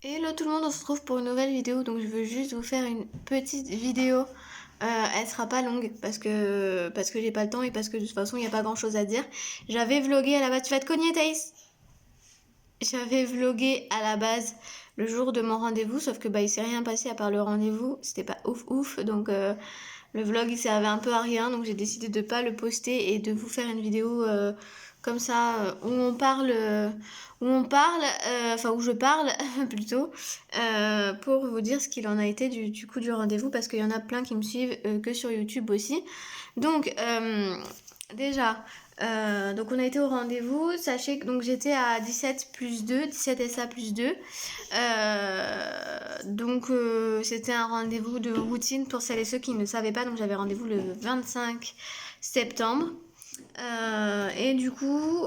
Hello tout le monde, on se retrouve pour une nouvelle vidéo. Donc je veux juste vous faire une petite vidéo. Elle sera pas longue parce que j'ai pas le temps et parce que de toute façon il n'y a pas grand chose à dire. J'avais vlogué à la base. Tu vas te cogner, Thaïs? J'avais vlogué à la base le jour de mon rendez-vous, sauf que il s'est rien passé à part le rendez-vous. C'était pas ouf, donc le vlog il servait un peu à rien, donc j'ai décidé de pas le poster et de vous faire une vidéo comme ça enfin où je parle plutôt, pour vous dire ce qu'il en a été du coup du rendez-vous, parce qu'il y en a plein qui me suivent que sur YouTube aussi. Donc déjà, donc on a été au rendez-vous. Sachez que donc j'étais à 17 plus 2, 17 SA plus 2. C'était un rendez-vous de routine pour celles et ceux qui ne savaient pas. Donc j'avais rendez-vous le 25 septembre. Et du coup,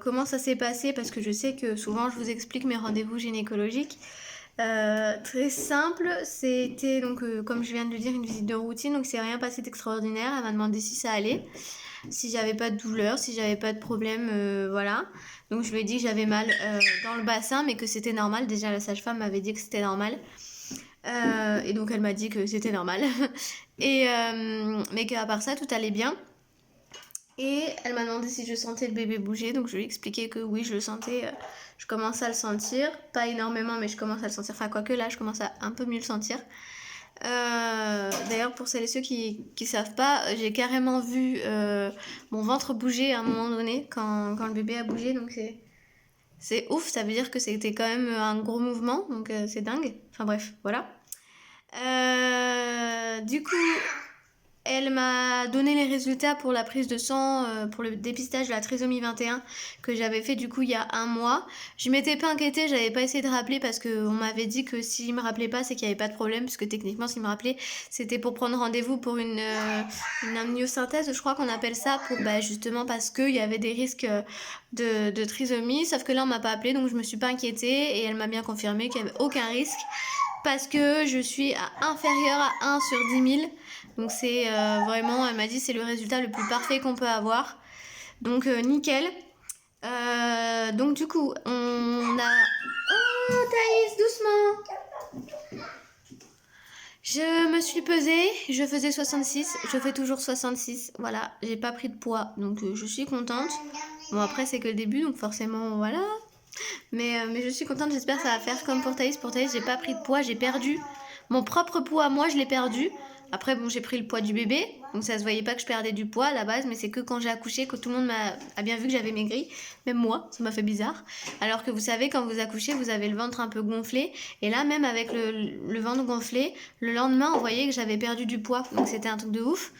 comment ça s'est passé? Parce que je sais que souvent je vous explique mes rendez-vous gynécologiques. Très simple, c'était donc comme je viens de le dire, une visite de routine, donc c'est rien passé d'extraordinaire. Elle m'a demandé si ça allait, si j'avais pas de douleur, si j'avais pas de problème, voilà. Donc je lui ai dit que j'avais mal dans le bassin, mais que c'était normal. Déjà la sage-femme m'avait dit que c'était normal. Et donc elle m'a dit que c'était normal. Mais qu'à part ça, tout allait bien. Et elle m'a demandé si je sentais le bébé bouger, donc je lui ai expliqué que oui, je le sentais, je commence à le sentir, pas énormément, mais je commence à le sentir, enfin quoique là, je commence à un peu mieux le sentir. D'ailleurs, pour celles et ceux qui savent pas, j'ai carrément vu mon ventre bouger à un moment donné quand le bébé a bougé, donc c'est ouf, ça veut dire que c'était quand même un gros mouvement, donc c'est dingue. Enfin bref, voilà. Du coup, elle m'a donné les résultats pour la prise de sang, pour le dépistage de la trisomie 21 que j'avais fait du coup il y a un mois. Je m'étais pas inquiétée, j'avais pas essayé de rappeler parce qu'on m'avait dit que s'il me rappelait pas, c'est qu'il y avait pas de problème, puisque techniquement s'il me rappelait, c'était pour prendre rendez-vous pour une amniosynthèse, je crois qu'on appelle ça, pour justement parce qu'il y avait des risques de trisomie. Sauf que là on m'a pas appelé, donc je me suis pas inquiétée et elle m'a bien confirmé qu'il y avait aucun risque parce que je suis à inférieur à 1 sur 10 000. Donc c'est vraiment, elle m'a dit, c'est le résultat le plus parfait qu'on peut avoir. Donc nickel. Donc du coup, on a... Oh Thaïs, doucement. Je me suis pesée, je faisais 66, je fais toujours 66. Voilà, j'ai pas pris de poids, donc je suis contente. Bon après c'est que le début, donc forcément voilà. Mais je suis contente, j'espère que ça va faire comme pour Thaïs. Pour Thaïs, j'ai pas pris de poids, j'ai perdu. Mon propre poids, moi, je l'ai perdu. Après, bon, j'ai pris le poids du bébé, donc ça se voyait pas que je perdais du poids à la base, mais c'est que quand j'ai accouché que tout le monde a bien vu que j'avais maigri. Même moi, ça m'a fait bizarre. Alors que vous savez, quand vous accouchez, vous avez le ventre un peu gonflé. Et là, même avec le ventre gonflé, le lendemain, on voyait que j'avais perdu du poids. Donc c'était un truc de ouf.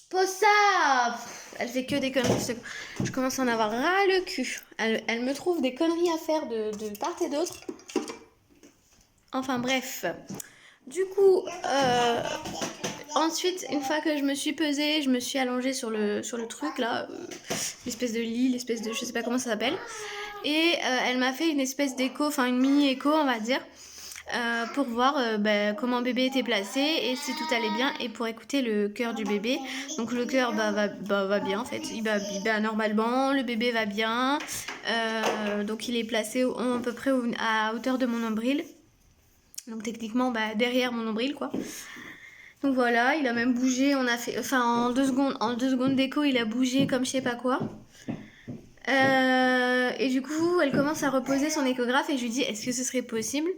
Possa, elle fait que des conneries. Je commence à en avoir ras le cul. Elle me trouve des conneries à faire de part et d'autre. Enfin bref. Du coup, ensuite, une fois que je me suis pesée, je me suis allongée sur le truc là, l'espèce de lit, l'espèce de, je sais pas comment ça s'appelle. Et elle m'a fait une espèce d'écho, enfin une mini écho on va dire. Pour voir comment bébé était placé et si tout allait bien, et pour écouter le cœur du bébé. Donc le cœur va bien en fait, il bat normalement, le bébé va bien, donc il est placé à peu près à hauteur de mon nombril, donc techniquement derrière mon nombril quoi. Donc voilà, il a même bougé, on a fait, enfin en 2 secondes d'écho il a bougé comme je sais pas quoi. Et du coup elle commence à reposer son échographe et je lui dis est-ce que ce serait possible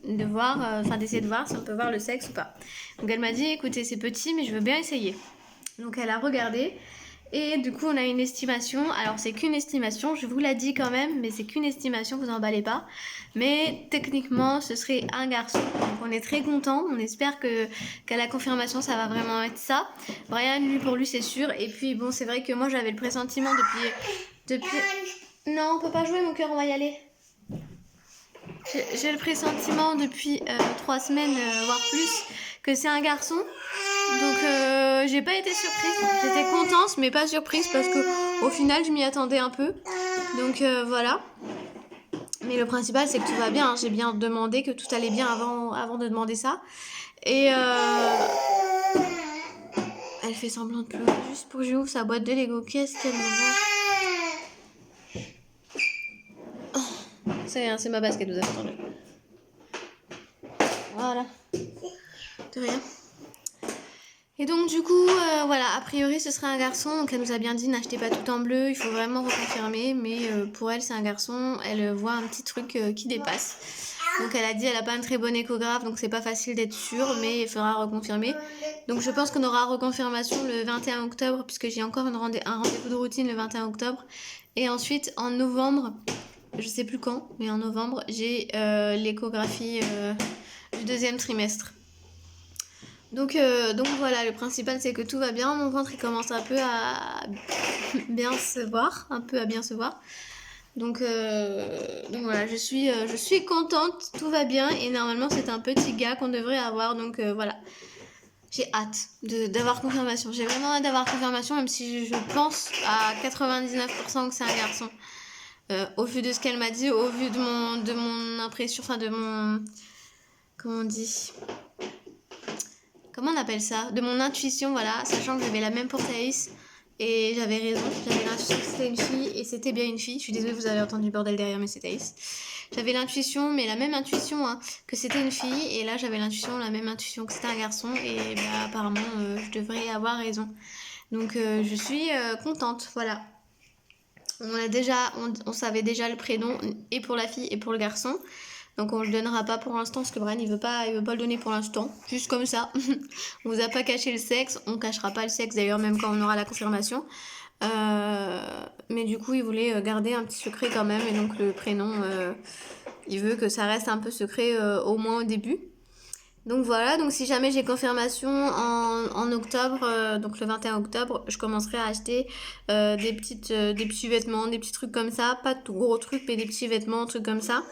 de voir, d'essayer de voir si on peut voir le sexe ou pas. Donc elle m'a dit écoutez c'est petit mais je veux bien essayer. Donc elle a regardé et du coup on a une estimation. Alors c'est qu'une estimation, je vous la dis quand même, mais c'est qu'une estimation, vous emballez pas. Mais techniquement ce serait un garçon. Donc on est très content, on espère qu'à la confirmation ça va vraiment être ça. Brian lui pour lui c'est sûr. Et puis bon c'est vrai que moi j'avais le pressentiment depuis... Non on peut pas jouer mon cœur, on va y aller. J'ai le pressentiment depuis 3 semaines, voire plus, que c'est un garçon. Donc j'ai pas été surprise. J'étais contente mais pas surprise parce que au final je m'y attendais un peu. Donc voilà. Mais le principal c'est que tout va bien. Hein. J'ai bien demandé que tout allait bien avant de demander ça. Et elle fait semblant de pleurer juste pour que je ouvre sa boîte de Lego. Qu'est-ce qu'elle me va. C'est ma basket, vous avez entendu. Voilà. De rien. Et donc du coup, voilà, a priori ce serait un garçon, donc elle nous a bien dit n'achetez pas tout en bleu, il faut vraiment reconfirmer, mais pour elle c'est un garçon, elle voit un petit truc qui dépasse. Donc elle a dit elle a pas un très bon échographe, donc c'est pas facile d'être sûre, mais il faudra reconfirmer. Donc je pense qu'on aura reconfirmation le 21 octobre, puisque j'ai encore un rendez-vous de routine le 21 octobre. Et ensuite en novembre, je sais plus quand, mais en novembre, j'ai l'échographie du deuxième trimestre. Donc voilà, le principal c'est que tout va bien, mon ventre il commence un peu à bien se voir, Donc voilà, je suis contente, tout va bien et normalement c'est un petit gars qu'on devrait avoir, donc voilà. J'ai hâte d'avoir confirmation, j'ai vraiment hâte d'avoir confirmation, même si je pense à 99% que c'est un garçon. Au vu de ce qu'elle m'a dit, au vu de mon impression, enfin de mon... Comment on dit ? Comment on appelle ça? De mon intuition, voilà, sachant que j'avais la même pour Thaïs. Et j'avais raison, j'avais l'intuition que c'était une fille et c'était bien une fille. Je suis désolée, vous avez entendu du bordel derrière, mais c'est Thaïs. J'avais l'intuition, mais la même intuition, hein, que c'était une fille. Et là, j'avais la même intuition que c'était un garçon. Et bah, apparemment, je devrais avoir raison. Donc, je suis contente, voilà. On savait déjà le prénom et pour la fille et pour le garçon. Donc on le donnera pas pour l'instant parce que Brian il veut pas le donner pour l'instant, juste comme ça. On vous a pas caché le sexe, on cachera pas le sexe d'ailleurs même quand on aura la confirmation. Mais du coup il voulait garder un petit secret quand même et donc le prénom il veut que ça reste un peu secret au moins au début. Donc voilà, donc si jamais j'ai confirmation en octobre, donc le 21 octobre, je commencerai à acheter des petits vêtements, des petits trucs comme ça, pas de tout gros trucs mais des petits vêtements, trucs comme ça.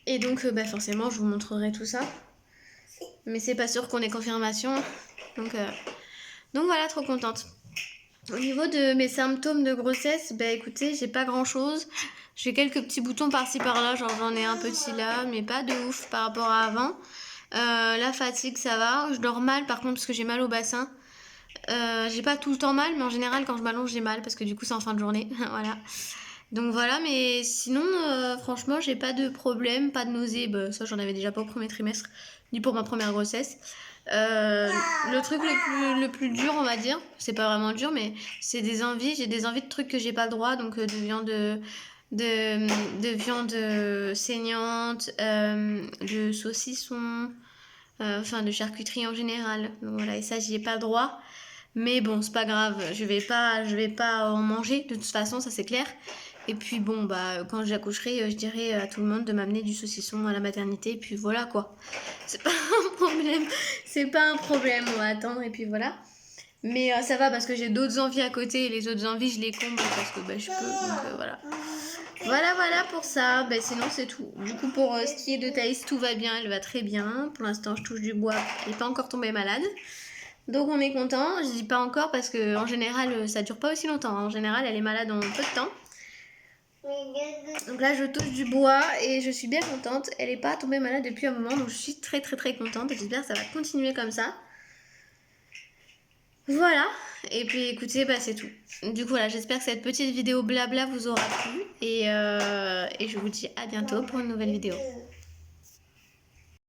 Et donc forcément je vous montrerai tout ça. Mais c'est pas sûr qu'on ait confirmation. Donc voilà, trop contente. Au niveau de mes symptômes de grossesse, écoutez, j'ai pas grand chose. J'ai quelques petits boutons par-ci par-là, genre j'en ai un petit là, mais pas de ouf par rapport à avant. La fatigue ça va, je dors mal par contre parce que j'ai mal au bassin. J'ai pas tout le temps mal, mais en général quand je m'allonge j'ai mal parce que du coup c'est en fin de journée. Voilà. Donc voilà, mais sinon, franchement, j'ai pas de problème, pas de nausées. Ça, j'en avais déjà pas au premier trimestre, ni pour ma première grossesse. Le truc le plus dur, on va dire, c'est pas vraiment dur, mais c'est des envies. J'ai des envies de trucs que j'ai pas le droit, donc de viande saignante, de saucisson, enfin de charcuterie en général. Donc voilà, et ça, j'y ai pas le droit. Mais bon, c'est pas grave, je vais pas en manger, de toute façon, ça c'est clair. Et puis bon, quand j'accoucherai, je dirai à tout le monde de m'amener du saucisson à la maternité. Et puis voilà quoi. C'est pas un problème. C'est pas un problème, on va attendre et puis voilà. Mais ça va parce que j'ai d'autres envies à côté et les autres envies, je les comble parce que je peux. Donc voilà. Voilà pour ça. Sinon, c'est tout. Du coup, pour ce qui est de Thaïs, tout va bien. Elle va très bien. Pour l'instant, je touche du bois. Elle n'est pas encore tombée malade. Donc on est content. Je dis pas encore parce que en général, ça dure pas aussi longtemps. En général, elle est malade en peu de temps. Donc là je touche du bois et je suis bien contente. Elle n'est pas tombée malade depuis un moment, donc je suis très très très contente. J'espère que ça va continuer comme ça. Voilà, et puis écoutez, c'est tout. Du coup voilà, j'espère que cette petite vidéo blabla vous aura plu et je vous dis à bientôt pour une nouvelle vidéo.